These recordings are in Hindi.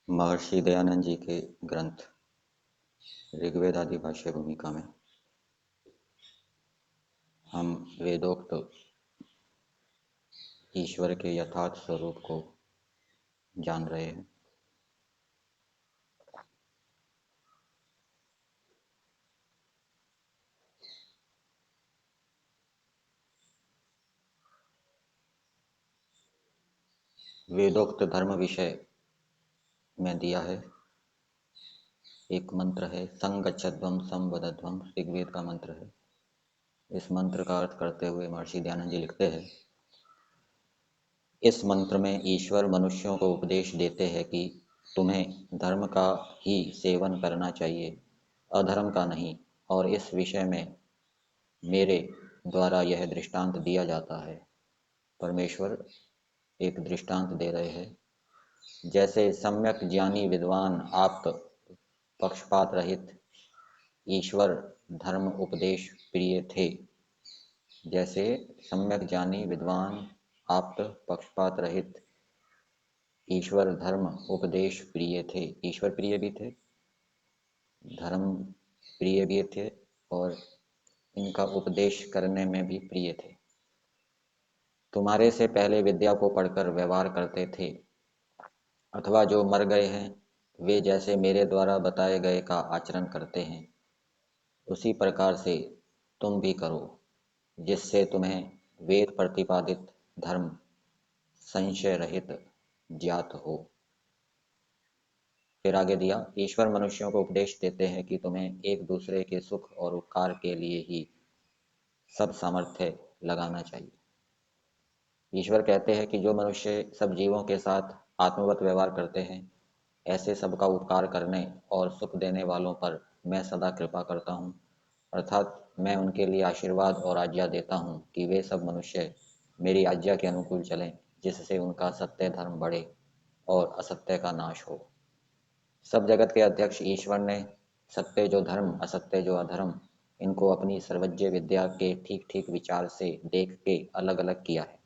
महर्षि दयानंद जी के ग्रंथ ऋग्वेद आदि भाष्य भूमिका में हम वेदोक्त ईश्वर के यथार्थ स्वरूप को जान रहे हैं। वेदोक्त धर्म विषय में दिया है, एक मंत्र है संगच्छध्वम संवदध्वम, ऋग्वेद का मंत्र है। इस मंत्र का अर्थ करते हुए महर्षि दयानंद जी लिखते हैं, इस मंत्र में ईश्वर मनुष्यों को उपदेश देते हैं कि तुम्हें धर्म का ही सेवन करना चाहिए, अधर्म का नहीं। और इस विषय में मेरे द्वारा यह दृष्टांत दिया जाता है। परमेश्वर एक दृष्टांत दे रहे हैं, जैसे सम्यक ज्ञानी विद्वान आप्त पक्षपात रहित ईश्वर धर्म उपदेश प्रिय थे। जैसे सम्यक ज्ञानी विद्वान आप्त पक्षपात रहित ईश्वर धर्म उपदेश प्रिय थे। ईश्वर प्रिय भी थे, धर्म प्रिय भी थे और इनका उपदेश करने में भी प्रिय थे। तुम्हारे से पहले विद्या को पढ़कर व्यवहार करते थे, अथवा जो मर गए हैं वे जैसे मेरे द्वारा बताए गए का आचरण करते हैं, उसी प्रकार से तुम भी करो, जिससे तुम्हें वेद प्रतिपादित धर्म संशय रहित ज्ञात हो। फिर आगे दिया, ईश्वर मनुष्यों को उपदेश देते हैं कि तुम्हें एक दूसरे के सुख और उपकार के लिए ही सब सामर्थ्य लगाना चाहिए। ईश्वर कहते हैं कि जो मनुष्य सब जीवों के साथ आत्मवत व्यवहार करते हैं, ऐसे सबका उपकार करने और सुख देने वालों पर मैं सदा कृपा करता हूँ। अर्थात मैं उनके लिए आशीर्वाद और आज्ञा देता हूँ कि वे सब मनुष्य मेरी आज्ञा के अनुकूल चलें, जिससे उनका सत्य धर्म बढ़े और असत्य का नाश हो। सब जगत के अध्यक्ष ईश्वर ने सत्य जो धर्म, असत्य जो अधर्म, इनको अपनी सर्वज्ञ विद्या के ठीक ठीक विचार से देख के अलग अलग किया है,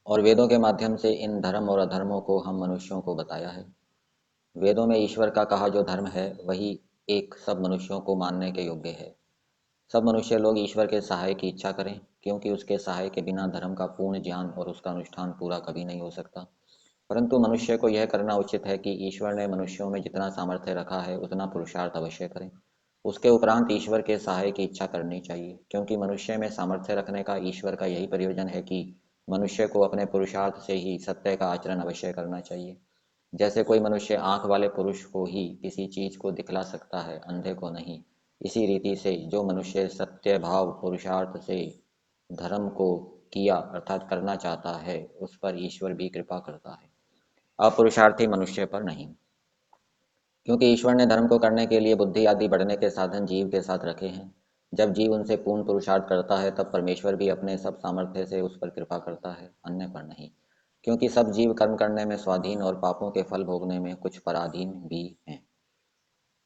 और वेदों के माध्यम से इन धर्म और अधर्मों को हम मनुष्यों को बताया है। वेदों में ईश्वर का कहा जो धर्म है वही एक सब मनुष्यों को मानने के योग्य है। सब मनुष्य लोग ईश्वर के सहाय की इच्छा करें, क्योंकि उसके सहाय के बिना धर्म का पूर्ण ज्ञान और उसका अनुष्ठान पूरा कभी नहीं हो सकता। परंतु मनुष्य को यह करना उचित है कि ईश्वर ने मनुष्यों में जितना सामर्थ्य रखा है उतना पुरुषार्थ अवश्य करें। उसके उपरांत ईश्वर के सहाय की इच्छा करनी चाहिए, क्योंकि मनुष्य में सामर्थ्य रखने का ईश्वर का यही प्रयोजन है कि मनुष्य को अपने पुरुषार्थ से ही सत्य का आचरण अवश्य करना चाहिए। जैसे कोई मनुष्य आंख वाले पुरुष को ही किसी चीज को दिखला सकता है, अंधे को नहीं, इसी रीति से जो मनुष्य सत्य भाव पुरुषार्थ से धर्म को किया अर्थात करना चाहता है, उस पर ईश्वर भी कृपा करता है, अपुरुषार्थी मनुष्य पर नहीं। क्योंकि ईश्वर ने धर्म को करने के लिए बुद्धि आदि बढ़ने के साधन जीव के साथ रखे हैं। जब जीव उनसे पूर्ण पुरुषार्थ करता है तब परमेश्वर भी अपने सब सामर्थ्य से उस पर कृपा करता है, अन्य पर नहीं। क्योंकि सब जीव कर्म करने में स्वाधीन और पापों के फल भोगने में कुछ पराधीन भी हैं।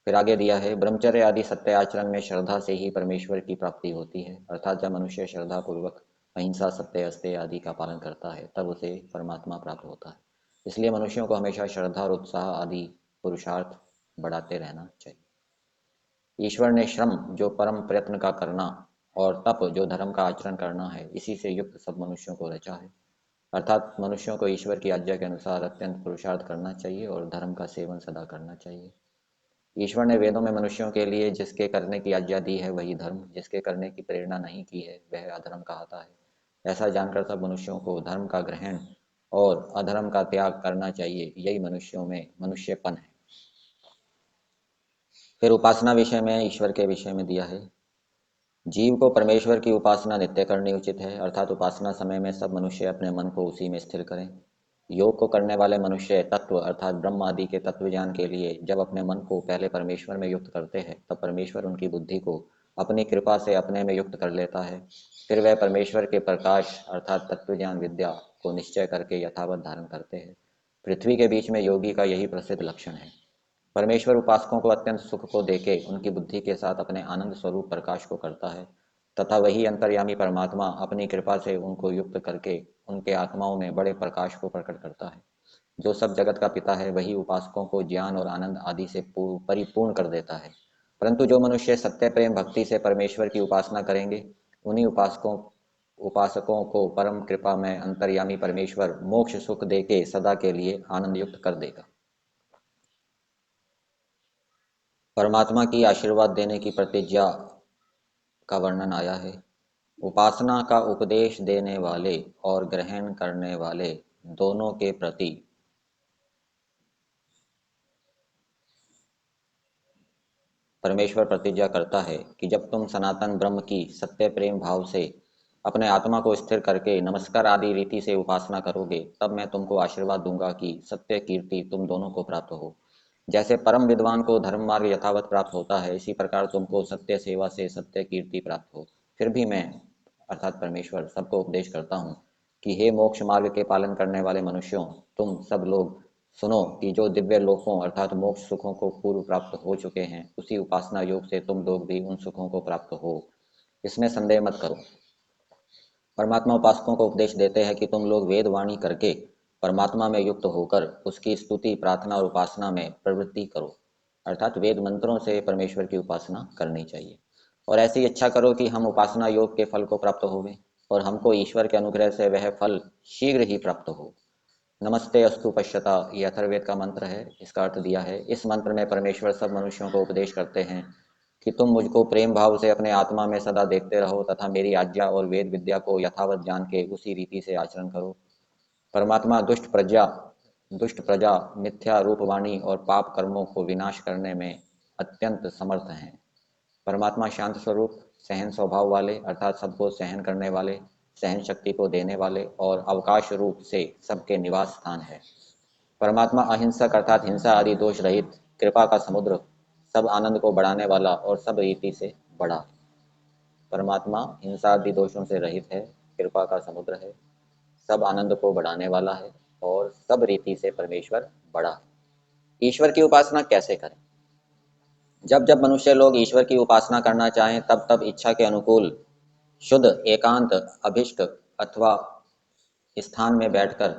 फिर आगे दिया है, ब्रह्मचर्य आदि सत्य आचरण में श्रद्धा से ही परमेश्वर की प्राप्ति होती है। अर्थात जब मनुष्य श्रद्धा पूर्वक अहिंसा सत्य अस्तेय आदि का पालन करता है तब उसे परमात्मा प्राप्त होता है। इसलिए मनुष्यों को हमेशा श्रद्धा और उत्साह आदि पुरुषार्थ बढ़ाते रहना चाहिए। ईश्वर ने श्रम जो परम प्रयत्न का करना और तप जो धर्म का आचरण करना है, इसी से युक्त सब मनुष्यों को रचा है। अर्थात मनुष्यों को ईश्वर की आज्ञा के अनुसार अत्यंत पुरुषार्थ करना चाहिए और धर्म का सेवन सदा करना चाहिए। ईश्वर ने वेदों में मनुष्यों के लिए जिसके करने की आज्ञा दी है वही धर्म, जिसके करने की प्रेरणा नहीं की है वह अधर्म कहता है। ऐसा जानकर सब मनुष्यों को धर्म का ग्रहण और अधर्म का त्याग करना चाहिए, यही मनुष्यों में मनुष्यपन है। फिर उपासना विषय में ईश्वर के विषय में दिया है, जीव को परमेश्वर की उपासना नित्य करनी उचित है। अर्थात उपासना समय में सब मनुष्य अपने मन को उसी में स्थिर करें। योग को करने वाले मनुष्य तत्व अर्थात ब्रह्म आदि के तत्व ज्ञान के लिए जब अपने मन को पहले परमेश्वर में युक्त करते हैं, तब परमेश्वर उनकी बुद्धि को अपनी कृपा से अपने में युक्त कर लेता है। फिर वह परमेश्वर के प्रकाश अर्थात तत्व ज्ञान विद्या को निश्चय करके यथावत धारण करते हैं। पृथ्वी के बीच में योगी का यही प्रसिद्ध लक्षण है। परमेश्वर उपासकों को अत्यंत सुख को देके उनकी बुद्धि के साथ अपने आनंद स्वरूप प्रकाश को करता है, तथा वही अंतर्यामी परमात्मा अपनी कृपा से उनको युक्त करके उनके आत्माओं में बड़े प्रकाश को प्रकट करता है। जो सब जगत का पिता है वही उपासकों को ज्ञान और आनंद आदि से परिपूर्ण कर देता है। परंतु जो मनुष्य सत्य प्रेम भक्ति से परमेश्वर की उपासना करेंगे, उन्हीं उपासकों को परम कृपा में अंतर्यामी परमेश्वर मोक्ष सुख देके सदा के लिए आनंद युक्त कर देगा। परमात्मा की आशीर्वाद देने की प्रतिज्ञा का वर्णन आया है। उपासना का उपदेश देने वाले और ग्रहण करने वाले दोनों के प्रति परमेश्वर प्रतिज्ञा करता है कि जब तुम सनातन ब्रह्म की सत्य प्रेम भाव से अपने आत्मा को स्थिर करके नमस्कार आदि रीति से उपासना करोगे, तब मैं तुमको आशीर्वाद दूंगा कि सत्य कीर्ति तुम दोनों को प्राप्त हो। जैसे परम विद्वान को धर्म मार्ग यथावत प्राप्त होता है, इसी प्रकार तुमको सत्य सेवा से सत्य कीर्ति प्राप्त हो। फिर भी मैं अर्थात परमेश्वर सबको उपदेश करता हूँ कि हे मोक्ष मार्ग के पालन करने वाले मनुष्यों, तुम सब लोग सुनो कि जो दिव्य लोकों अर्थात मोक्ष सुखों को पूर्व प्राप्त हो चुके हैं, उसी उपासना योग से तुम लोग भी उन सुखों को प्राप्त हो, इसमें संदेह मत करो। परमात्मा उपासकों को उपदेश देते हैं कि तुम लोग वेद वाणी करके परमात्मा में युक्त होकर उसकी स्तुति प्रार्थना और उपासना में प्रवृत्ति करो। अर्थात वेद मंत्रों से परमेश्वर की उपासना करनी चाहिए और ऐसी इच्छा करो कि हम उपासना योग के फल को प्राप्त होवें और हमको ईश्वर के अनुग्रह से वह फल शीघ्र ही प्राप्त हो। नमस्ते अस्तु पश्यता, ये अथर्ववेद का मंत्र है। इसका अर्थ दिया है। इस मंत्र में परमेश्वर सब मनुष्यों को उपदेश करते हैं कि तुम मुझको प्रेम भाव से अपने आत्मा में सदा देखते रहो तथा मेरी आज्ञा और वेद विद्या को यथावत जान के उसी रीति से आचरण करो। परमात्मा दुष्ट प्रजा मिथ्या रूपवाणी और पाप कर्मों को विनाश करने में अत्यंत समर्थ हैं। परमात्मा शांत स्वरूप सहन स्वभाव वाले अर्थात सबको सहन करने वाले, सहन शक्ति को देने वाले और अवकाश रूप से सबके निवास स्थान है। परमात्मा अहिंसक अर्थात हिंसा आदि दोष रहित, कृपा का समुद्र, सब आनंद को बढ़ाने वाला और सब रीति से बड़ा। परमात्मा हिंसा आदि दोषों से रहित है, कृपा का समुद्र है, सब आनंद को बढ़ाने वाला है और सब रीति से परमेश्वर बड़ा। ईश्वर की उपासना कैसे करें? जब जब मनुष्य लोग ईश्वर की उपासना करना चाहें, तब तब इच्छा के अनुकूल शुद्ध एकांत अभिष्ट अथवा स्थान में बैठकर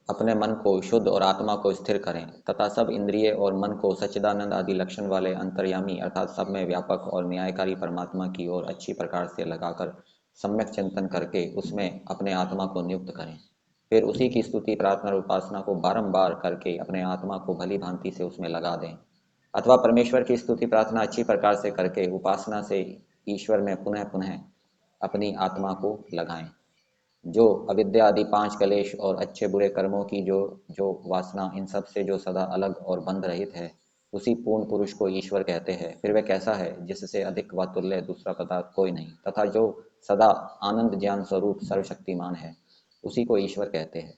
अपने मन को शुद्ध और आत्मा को स्थिर करें तथा सब इंद्रिय और मन को सच्चिदानंद आदि लक्षण वाले अंतर्यामी अर्थात सब में व्यापक और न्यायकारी परमात्मा की ओर अच्छी प्रकार से लगाकर सम्यक चिंतन करके उसमें अपने आत्मा को नियुक्त करें। फिर उसी की स्तुति प्रार्थना और उपासना को बारंबार करके अपने आत्मा को भली भांति से उसमें लगा दें, अथवा परमेश्वर की स्तुति प्रार्थना अच्छी प्रकार से करके उपासना से ईश्वर में पुनः पुनः अपनी आत्मा को लगाएं। जो अविद्या आदि पांच कलेश और अच्छे बुरे कर्मों की जो जो वासना, इन सब से जो सदा अलग और बंध रहित है, उसी पूर्ण पुरुष को ईश्वर कहते हैं। फिर वह कैसा है जिससे अधिक व तुल्य दूसरा पदार्थ कोई नहीं तथा जो सदा आनंद ज्ञान स्वरूप सर्वशक्तिमान है, उसी को ईश्वर कहते हैं।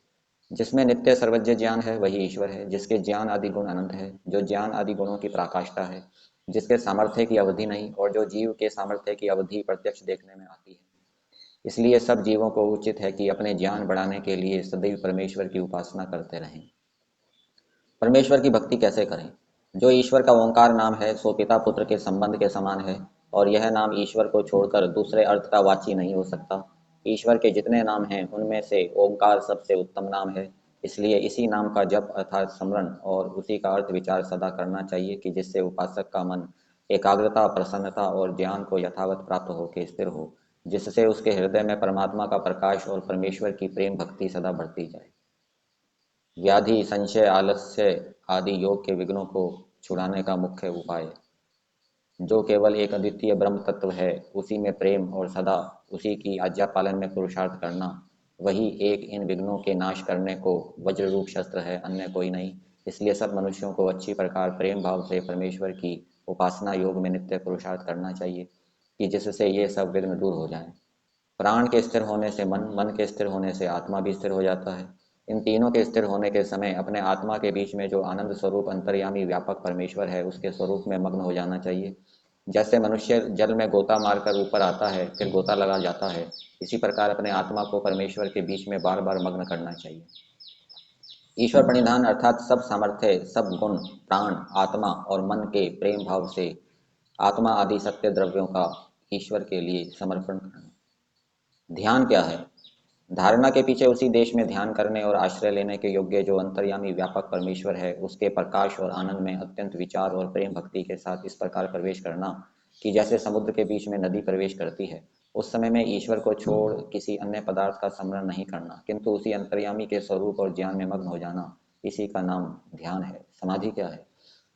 जिसमें नित्य सर्वज्ञ ज्ञान है वही ईश्वर है, जिसके ज्ञान आदि गुण अनंत है, जो ज्ञान आदि गुणों की पराकाष्ठा है, जिसके सामर्थ्य की अवधि नहीं और जो जीव के सामर्थ्य की अवधि प्रत्यक्ष देखने में आती है। इसलिए सब जीवों को उचित है कि अपने ज्ञान बढ़ाने के लिए सदैव परमेश्वर की उपासना करते रहें। परमेश्वर की भक्ति कैसे करें? जो ईश्वर का ओंकार नाम है, सो पिता पुत्र के संबंध के समान है और यह नाम ईश्वर को छोड़कर दूसरे अर्थ का वाची नहीं हो सकता। ईश्वर के जितने नाम हैं उनमें से ओंकार सबसे उत्तम नाम है। इसलिए इसी नाम का जप अर्थात स्मरण और उसी का अर्थ विचार सदा करना चाहिए कि जिससे उपासक का मन एकाग्रता, प्रसन्नता और ज्ञान को यथावत प्राप्त होकर स्थिर हो, जिससे उसके हृदय में परमात्मा का प्रकाश और परमेश्वर की प्रेम भक्ति सदा बढ़ती जाए। व्याधि, संशय, आलस्य आदि योग के विघ्नों को छुड़ाने का मुख्य उपाय, जो केवल एक अद्वितीय ब्रह्म तत्व है, उसी में प्रेम और सदा उसी की आज्ञा पालन में पुरुषार्थ करना, वही एक इन विघ्नों के नाश करने को वज्र रूप शस्त्र है, अन्य कोई नहीं। इसलिए सब मनुष्यों को अच्छी प्रकार प्रेम भाव से परमेश्वर की उपासना योग में नित्य पुरुषार्थ करना चाहिए कि जिससे ये सब विघ्न दूर हो जाएं। प्राण के स्थिर होने से मन, मन के स्थिर होने से आत्मा भी स्थिर हो जाता है। इन तीनों के स्थिर होने के समय अपने आत्मा के बीच में जो आनंद स्वरूप अंतर्यामी व्यापक परमेश्वर है, उसके स्वरूप में मग्न हो जाना चाहिए। जैसे मनुष्य जल में गोता मारकर ऊपर आता है फिर गोता लगा जाता है, इसी प्रकार अपने आत्मा को परमेश्वर के बीच में बार बार मग्न करना चाहिए। ईश्वर प्रणिधान अर्थात सब सामर्थ्य, सब गुण, प्राण, आत्मा और मन के प्रेम भाव से आत्मा आदि सत्य द्रव्यों का ईश्वर के लिए समर्पण करना। ध्यान क्या है? धारणा के पीछे उसी देश में ध्यान करने और आश्रय लेने के योग्य जो अंतर्यामी व्यापक परमेश्वर है, उसके प्रकाश और आनंद में अत्यंत विचार और प्रेम भक्ति के साथ इस प्रकार प्रवेश करना कि जैसे समुद्र के बीच में नदी प्रवेश करती है। उस समय में ईश्वर को छोड़ किसी अन्य पदार्थ का स्मरण नहीं करना, किंतु उसी अंतर्यामी के स्वरूप और ज्ञान में मग्न हो जाना, इसी का नाम ध्यान है। समाधि क्या है?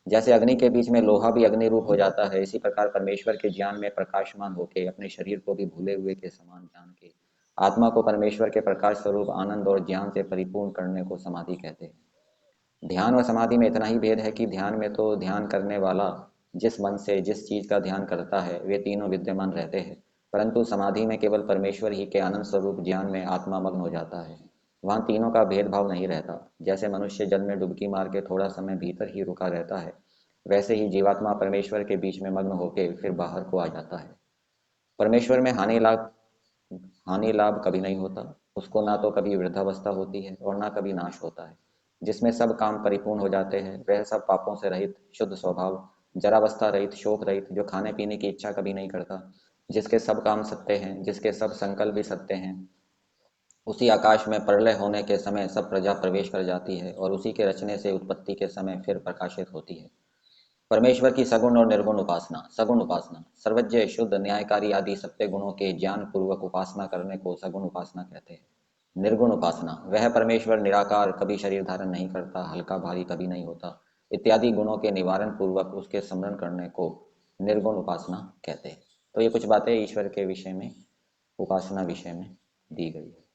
जैसे अग्नि के बीच में लोहा भी अग्नि रूप हो जाता है, इसी प्रकार परमेश्वर के ज्ञान में प्रकाशमान होकर अपने शरीर को भी भूले हुए के समान जान के आत्मा को परमेश्वर के प्रकाश स्वरूप आनंद और ज्ञान से परिपूर्ण करने को समाधि कहते हैं। ध्यान और समाधि में इतना ही भेद है कि ध्यान में तो ध्यान करने वाला जिस मन से जिस चीज का ध्यान करता है वे तीनों विद्यमान रहते हैं, परंतु समाधि में केवल परमेश्वर ही के आनंद स्वरूप ज्ञान में आत्मा मग्न हो जाता है। वहां तीनों का भेदभाव नहीं रहता। जैसे मनुष्य जल में डुबकी मार के थोड़ा समय भीतर ही रुका रहता है, वैसे ही जीवात्मा परमेश्वर के बीच में मग्न होकर फिर बाहर को आ जाता है। परमेश्वर में हानि लाभ कभी नहीं होता। उसको ना तो कभी वृद्धावस्था होती है और ना कभी नाश होता है। जिसमें सब काम परिपूर्ण हो जाते हैं, वह सब पापों से रहित शुद्ध स्वभाव, जरावस्था रहित, शोक रहित, जो खाने पीने की इच्छा कभी नहीं करता, जिसके सब काम सत्य हैं, जिसके सब संकल्प भी सत्य हैं, उसी आकाश में प्रलय होने के समय सब प्रजा प्रवेश कर जाती है और उसी के रचने से उत्पत्ति के समय फिर प्रकाशित होती है। परमेश्वर की सगुण और निर्गुण उपासना। सगुण उपासना सर्वज्ञ, शुद्ध, न्यायकारी आदि सत्य गुणों के ज्ञान पूर्वक उपासना करने को सगुण उपासना कहते हैं। निर्गुण उपासना वह परमेश्वर निराकार, कभी शरीर धारण नहीं करता, हल्का भारी कभी नहीं होता, इत्यादि गुणों के निवारण पूर्वक उसके स्मरण करने को निर्गुण उपासना कहते हैं। तो ये कुछ बातें ईश्वर के विषय में, उपासना विषय में दी गई है।